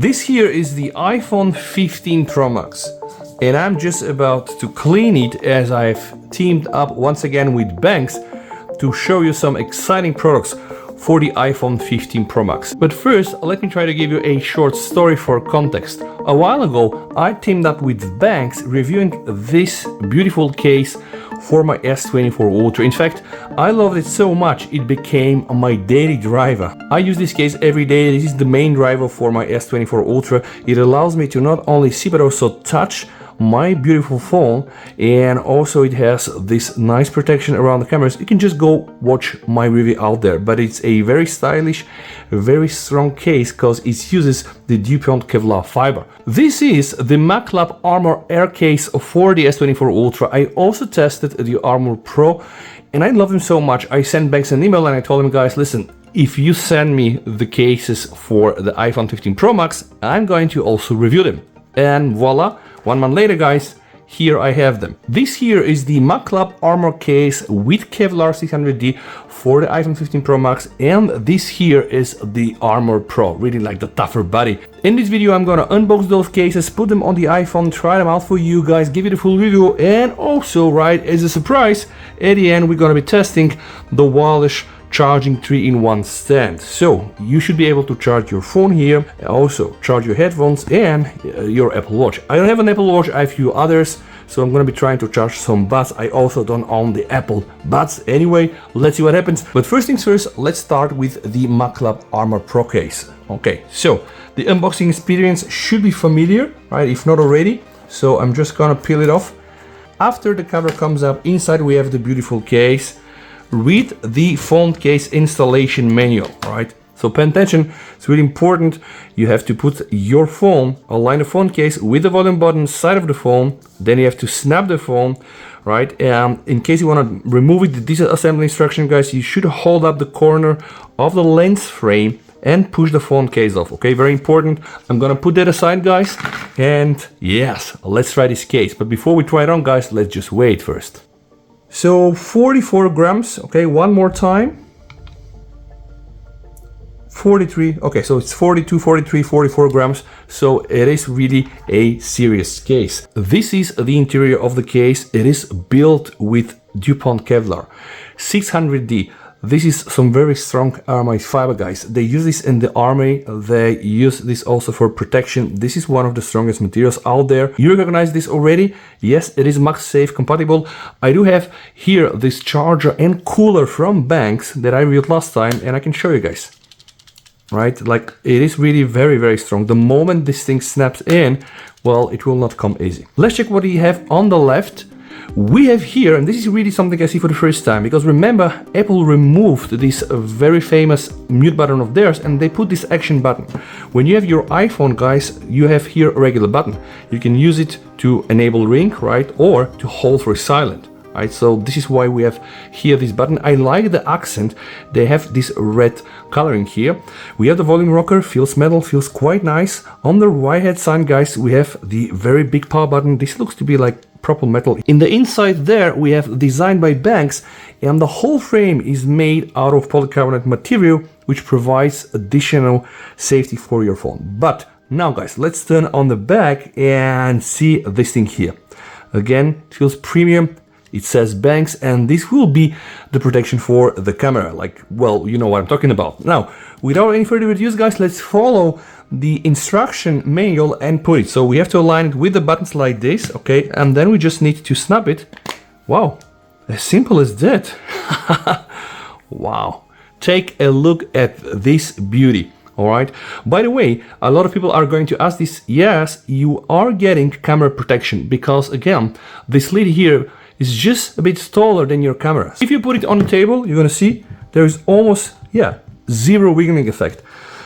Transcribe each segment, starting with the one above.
This here is the iPhone 15 Pro Max, and I'm just about to clean it as I've teamed up once again with Benks to show you some exciting products for the iPhone 15 Pro Max. But first, let me try to give you a short story for context. A while ago, I teamed up with Benks reviewing this beautiful case for my S24 Ultra. In fact, I loved it so much it became my daily driver. I use this case every day. This is the main driver for my S24 Ultra. It allows me to not only see but also touch my beautiful phone, and also it has this nice protection around the cameras. You can just go watch my review out there, but it's a very stylish, very strong case because it uses the DuPont Kevlar fiber. This is the MacLab ArmorAir case for the S24 Ultra. I also tested the ArmorPro and I love them so much. I sent Benks an email and I told him, guys, listen, if you send me the cases for the iPhone 15 Pro Max, I'm going to also review them. And voila, 1 month later, guys, here I have them. This here is the MacLab Armor case with Kevlar 600D for the iPhone 15 Pro Max, and this here is the ArmorPro, really like the tougher body. In this video, I'm gonna unbox those cases, put them on the iPhone, try them out for you guys, give you the full review, and also, right, as a surprise, at the end, we're gonna be testing the wireless charging 3-in-1 stand. So you should be able to charge your phone here, also charge your headphones and your Apple Watch. I don't have an Apple Watch, I have a few others, so I'm gonna be trying to charge some buds. I also don't own the Apple buds. Anyway, let's see what happens. But first things first, let's start with the MacLab ArmorPro case. Okay, so the unboxing experience should be familiar, right, if not already. So I'm just gonna peel it off. After the cover comes up, inside we have the beautiful case. Read the phone case installation manual, right? So pay attention, it's really important. You have to put your phone, align the phone case with the volume button side of the phone. Then you have to snap the phone, right? In case you want to remove it, the disassembly instruction, guys, you should hold up the corner of the lens frame and push the phone case off, okay? Very important. I'm gonna put that aside, guys. And yes, let's try this case. But before we try it on, guys, let's just wait first. So 44 grams, okay, one more time. 43, okay, so it's 42, 43, 44 grams. So it is really a serious case. This is the interior of the case. It is built with DuPont Kevlar 600D. This is some very strong aramide fiber, guys. They use this in the army. They use this also for protection. This is one of the strongest materials out there. You recognize this already? Yes, it is MagSafe compatible. I do have here this charger and cooler from Benks that I reviewed last time, and I can show you guys. Right, like it is really very, very strong. The moment this thing snaps in, well, it will not come easy. Let's check what we have on the left. We have here, and this is really something I see for the first time, because remember, Apple removed this very famous mute button of theirs and they put this action button. When you have your iPhone, guys, you have here a regular button. You can use it to enable ring, right, or to hold for silent. Right, so this is why we have here this button. I like the accent. They have this red coloring here. We have the volume rocker, feels metal, feels quite nice. On the right hand side, guys, we have the very big power button. This looks to be like proper metal. In the inside there, we have designed by Benks, and the whole frame is made out of polycarbonate material, which provides additional safety for your phone. But now, guys, let's turn on the back and see this thing here. Again, it feels premium. It says Benks, and this will be the protection for the camera. Like, well, you know what I'm talking about. Now, without any further ado, guys, let's follow the instruction manual and put it. So we have to align it with the buttons like this, okay? And then we just need to snap it. Wow, as simple as that. Wow, take a look at this beauty. All right. By the way, a lot of people are going to ask this. Yes, you are getting camera protection because, again, this lid here is just a bit taller than your camera. If you put it on the table, you're gonna see there's almost, zero wiggling effect.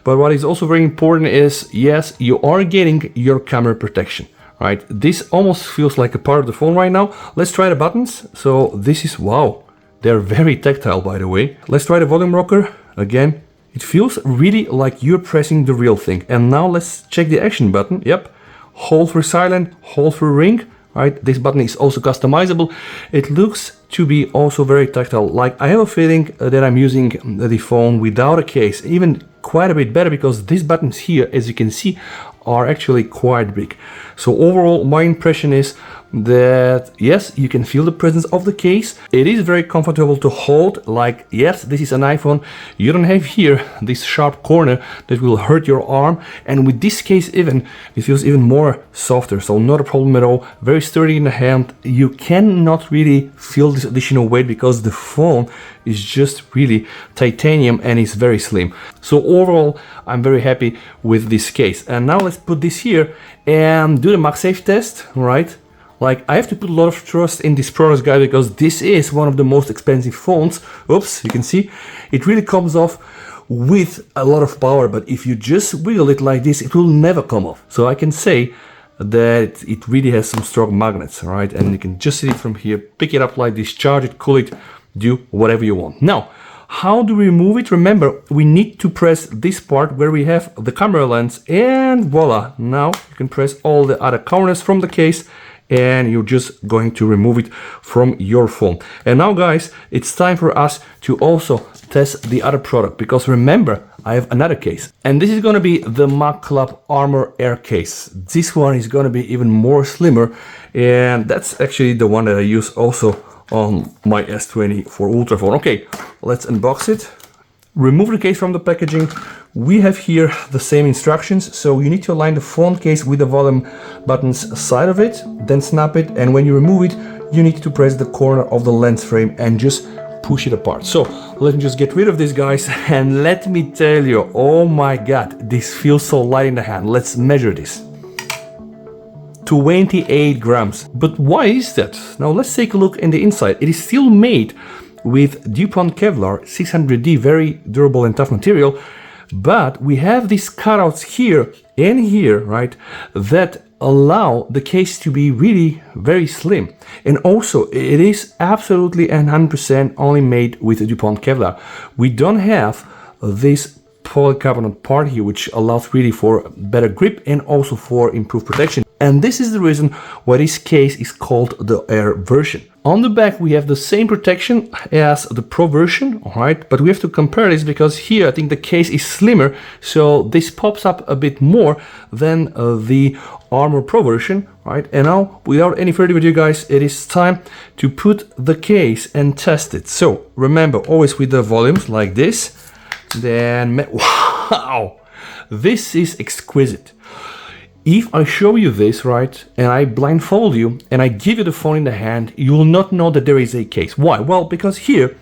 But what is also very important is, yes, you are getting your camera protection, right? This almost feels like a part of the phone right now. Let's try the buttons. So this is, wow, they're very tactile, by the way. Let's try the volume rocker. Again, it feels really like you're pressing the real thing. And now let's check the action button. Yep, hold for silent, hold for ring. Right, this button is also customizable. It looks to be also very tactile. Like, I have a feeling that I'm using the phone without a case. Even quite a bit better because these buttons here, as you can see, are actually quite big. So overall, my impression is that yes, you can feel the presence of the case. It is very comfortable to hold, like yes, this is an iPhone. You don't have here this sharp corner that will hurt your arm, and with this case even, it feels even more softer, so not a problem at all. Very sturdy in the hand. You cannot really feel this additional weight because the phone is just really titanium and is very slim. So overall, I'm very happy with this case. And now let's put this here and do the MagSafe test, right? Like, I have to put a lot of trust in this product, guys, because this is one of the most expensive phones. Oops, you can see it really comes off with a lot of power, but if you just wiggle it like this, it will never come off. So I can say that it really has some strong magnets, right? And you can just see it from here, pick it up like this, charge it, cool it, do whatever you want. Now, how do we remove it? Remember, we need to press this part where we have the camera lens, and voila, now you can press all the other corners from the case, and you're just going to remove it from your phone. And now, guys, it's time for us to also test the other product, because remember, I have another case, and this is going to be the MagClub ArmorAir case. This one is going to be even more slimmer, and that's actually the one that I use also on my S24 Ultra phone. Okay, let's unbox it. Remove the case from the packaging. We have here the same instructions, so you need to align the phone case with the volume buttons side of it, then snap it, and when you remove it, you need to press the corner of the lens frame and just push it apart. So let me just get rid of this, guys, and let me tell you, oh my god, this feels so light in the hand. Let's measure this. 28 grams. But why is that? Now let's take a look in the inside. It is still made with DuPont Kevlar 600D, very durable and tough material, but we have these cutouts here and here, right, that allow the case to be really very slim. And also it is absolutely and 100% only made with DuPont Kevlar. We don't have this polycarbonate part here, which allows really for better grip and also for improved protection. And this is the reason why this case is called the Air version. On the back we have the same protection as the Pro version, alright, but we have to compare this because here I think the case is slimmer, so this pops up a bit more than the ArmorPro version, right? And now, without any further ado, guys, it is time to put the case and test it. So remember, always with the volumes like this. Then, wow, this is exquisite. If I show you this, right, and I blindfold you and I give you the phone in the hand, you will not know that there is a case. Why? Well, because here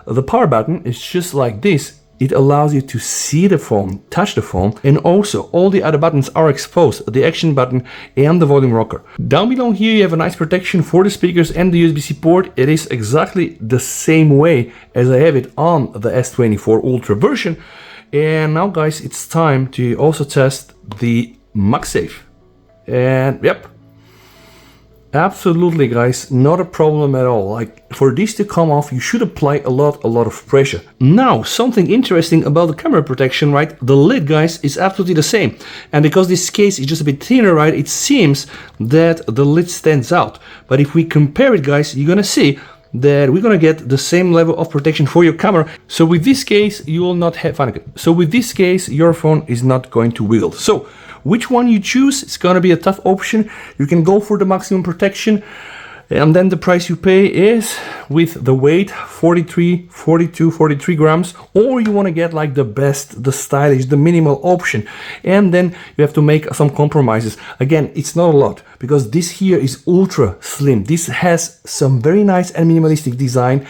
the power button is just like this. It allows you to see the phone, touch the phone, and also all the other buttons are exposed, the action button and the volume rocker. Down below here you have a nice protection for the speakers and the USB-C port. It is exactly the same way as I have it on the S24 Ultra version. And now, guys, it's time to also test the MagSafe. And yep, absolutely, guys, not a problem at all. Like, for this to come off, you should apply a lot of pressure. Now, something interesting about the camera protection, right? The lid, guys, is absolutely the same. And because this case is just a bit thinner, right, it seems that the lid stands out. But if we compare it, guys, you're gonna see that we're gonna get the same level of protection for your camera. So with this case, you will not have fun. So with this case, your phone is not going to wiggle. So which one you choose is gonna be a tough option. You can go for the maximum protection, and then the price you pay is with the weight 43 grams, or you want to get like the best, the stylish, the minimal option, and then you have to make some compromises. Again, it's not a lot because this here is ultra slim. This has some very nice and minimalistic design,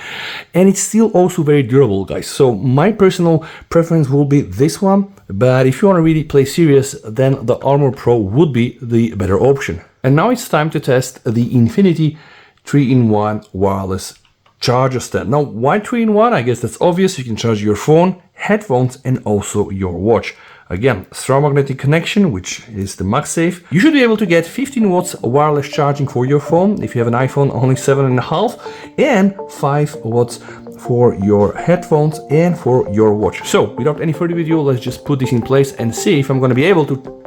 and it's still also very durable, guys. So my personal preference will be this one, but if you want to really play serious, then the ArmorPro would be the better option. And now it's time to test the Infinity 3-in-1 wireless charger stand. Now, why 3-in-1? I guess that's obvious. You can charge your phone, headphones, and also your watch. Again, strong magnetic connection, which is the MagSafe. You should be able to get 15 watts wireless charging for your phone. If you have an iPhone, only 7.5, and 5 watts for your headphones and for your watch. So, without any further ado, let's just put this in place and see if I'm going to be able to,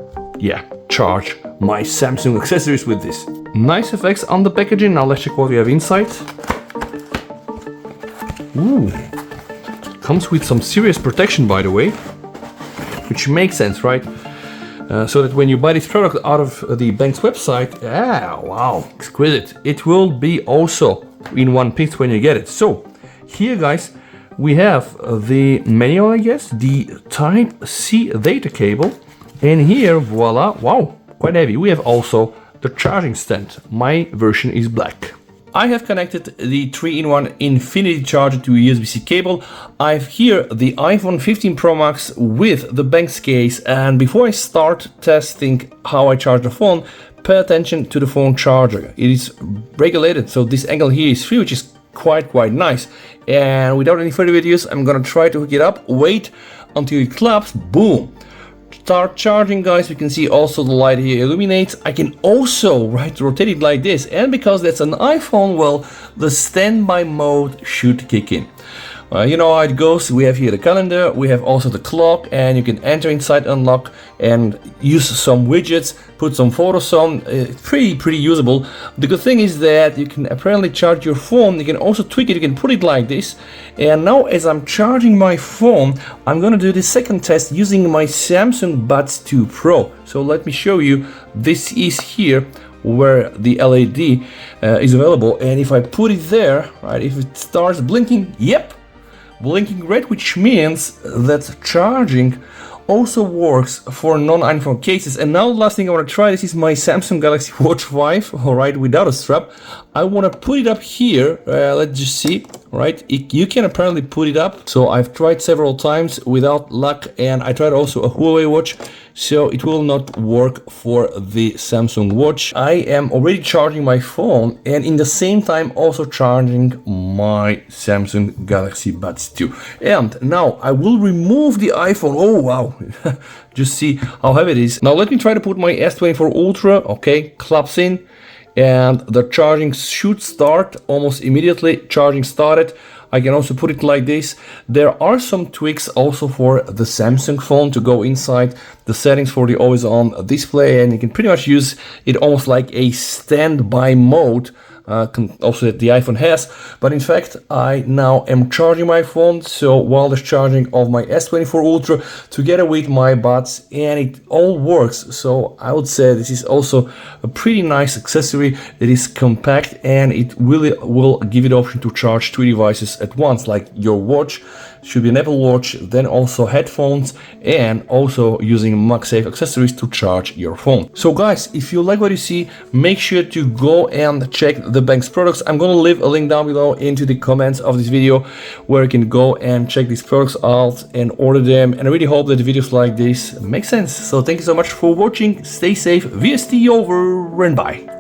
charge my Samsung accessories with this. Nice effects on the packaging. Now let's check what we have inside. Ooh, comes with some serious protection, by the way. which makes sense, right? So that when you buy this product out of the Benks website, wow, exquisite. It will be also in one piece when you get it. So here, guys, we have the manual, I guess, the Type-C data cable, and here, voila, wow, quite heavy. We have also the charging stand. My version is black. I have connected the 3-in-1 infinity charger to a USB-C cable. I have here the iPhone 15 Pro Max with the Benks case, and before I start testing how I charge the phone, pay attention to the phone charger. It is regulated, so this angle here is free, which is quite nice. And without any further videos, I'm gonna try to hook it up, wait until it claps, boom. Start charging, guys. You can see also the light here illuminates. I can also rotate it like this, and because that's an iPhone, well, the standby mode should kick in. You know how it goes. We have here the calendar, we have also the clock, and you can enter inside unlock and use some widgets, put some photos on. It's pretty usable. The good thing is that you can apparently charge your phone. You can also tweak it. You can put it like this. And now as I'm charging my phone, I'm gonna do the second test using my Samsung Buds 2 Pro. So let me show you. This is here where the LED is available, and if I put it there, right, if it starts blinking, yep, blinking red, which means that charging also works for non-iPhone cases. And now the last thing I want to try, this is my Samsung Galaxy Watch 5, all right, without a strap. I want to put it up here, let's just see, right, you can apparently put it up. So I've tried several times without luck, and I tried also a Huawei watch, so it will not work for the Samsung watch. I am already charging my phone, and in the same time also charging my Samsung Galaxy Buds 2. And now I will remove the iPhone. Oh wow, just see how heavy it is. Now let me try to put my S24 Ultra. Okay, claps in, and the charging should start almost immediately. Charging started. I can also put it like this. There are some tweaks also for the Samsung phone to go inside the settings for the always on display, and you can pretty much use it almost like a standby mode, also that the iPhone has. But in fact, I now am charging my phone, so while the charging of my S24 Ultra together with my buds, and it all works. So I would say this is also a pretty nice accessory. It is compact, and it really will give you the option to charge 2 devices at once, like your watch. Should be an Apple Watch, then also headphones, and also using MagSafe accessories to charge your phone. So guys, if you like what you see, make sure to go and check the Benks products. I'm gonna leave a link down below into the comments of this video where you can go and check these products out and order them. And I really hope that the videos like this make sense. So thank you so much for watching. Stay safe. VST over and bye.